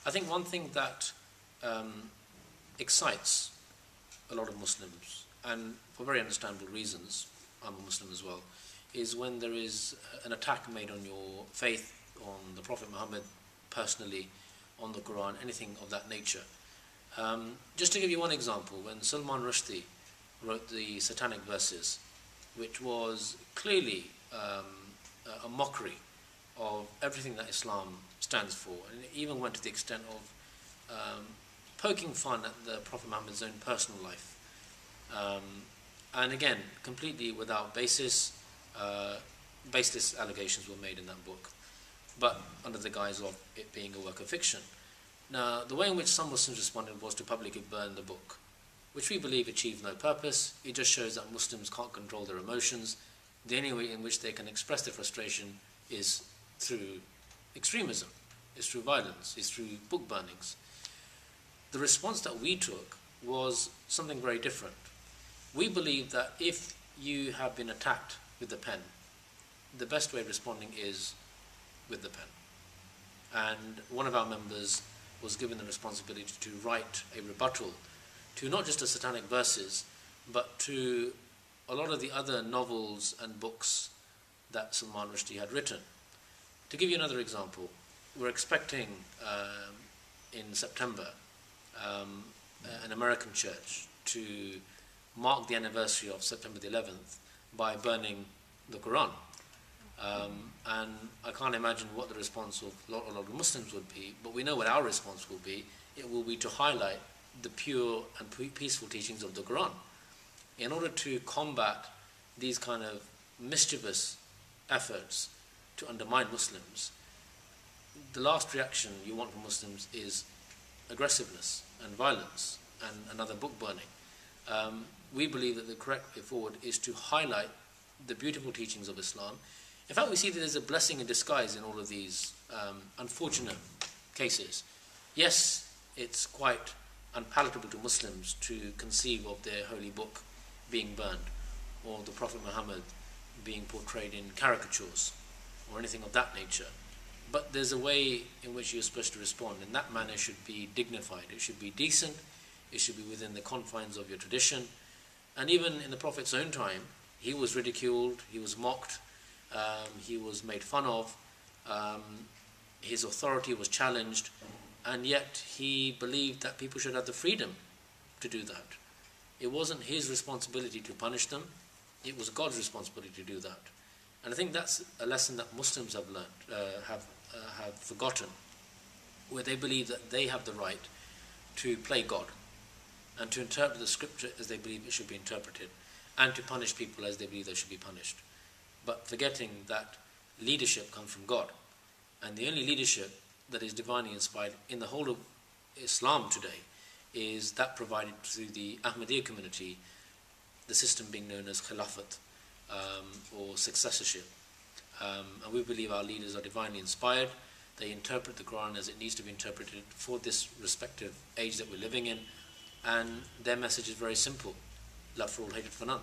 I think one thing that excites a lot of Muslims, and for very understandable reasons, I'm a Muslim as well, is when there is an attack made on your faith, on the Prophet Muhammad personally, on the Quran, anything of that nature. Just to give you one example, when Salman Rushdie wrote the Satanic Verses, which was clearly a mockery of everything that Islam stands for, and it even went to the extent of poking fun at the Prophet Muhammad's own personal life. And again, completely without basis, baseless allegations were made in that book, but under the guise of it being a work of fiction. Now, the way in which some Muslims responded was to publicly burn the book, which we believe achieved no purpose. It just shows that Muslims can't control their emotions. The only way in which they can express their frustration is through extremism, is through violence, is through book burnings. The response that we took was something very different. We believe that if you have been attacked with the pen, the best way of responding is with the pen. And one of our members was given the responsibility to write a rebuttal to not just the Satanic Verses, but to a lot of the other novels and books that Salman Rushdie had written. To give you another example, we're expecting in September an American church to mark the anniversary of September the 11th by burning the Quran. And I can't imagine what the response of a lot of Muslims would be, but we know what our response will be. It will be to highlight the pure and peaceful teachings of the Quran. In order to combat these kind of mischievous efforts to undermine Muslims, the last reaction you want from Muslims is aggressiveness and violence and another book burning. We believe that the correct way forward is to highlight the beautiful teachings of Islam. In fact, we see that there's a blessing in disguise in all of these unfortunate cases. Yes, it's quite unpalatable to Muslims to conceive of their holy book being burned, or the Prophet Muhammad being portrayed in caricatures, or anything of that nature. But there's a way in which you're supposed to respond, and that manner should be dignified. It should be decent. It should be within the confines of your tradition. And even in the Prophet's own time, he was ridiculed, he was mocked, he was made fun of, his authority was challenged, and yet he believed that people should have the freedom to do that. It wasn't his responsibility to punish them, it was God's responsibility to do that. And I think that's a lesson that Muslims have learned, have forgotten, where they believe that they have the right to play God and to interpret the scripture as they believe it should be interpreted, and to punish people as they believe they should be punished. But forgetting that leadership comes from God, and the only leadership that is divinely inspired in the whole of Islam today is that provided through the Ahmadiyya community, the system being known as Khilafat, or successorship. And we believe our leaders are divinely inspired. They interpret the Quran as it needs to be interpreted for this respective age that we're living in, and their message is very simple: love for all, hatred for none.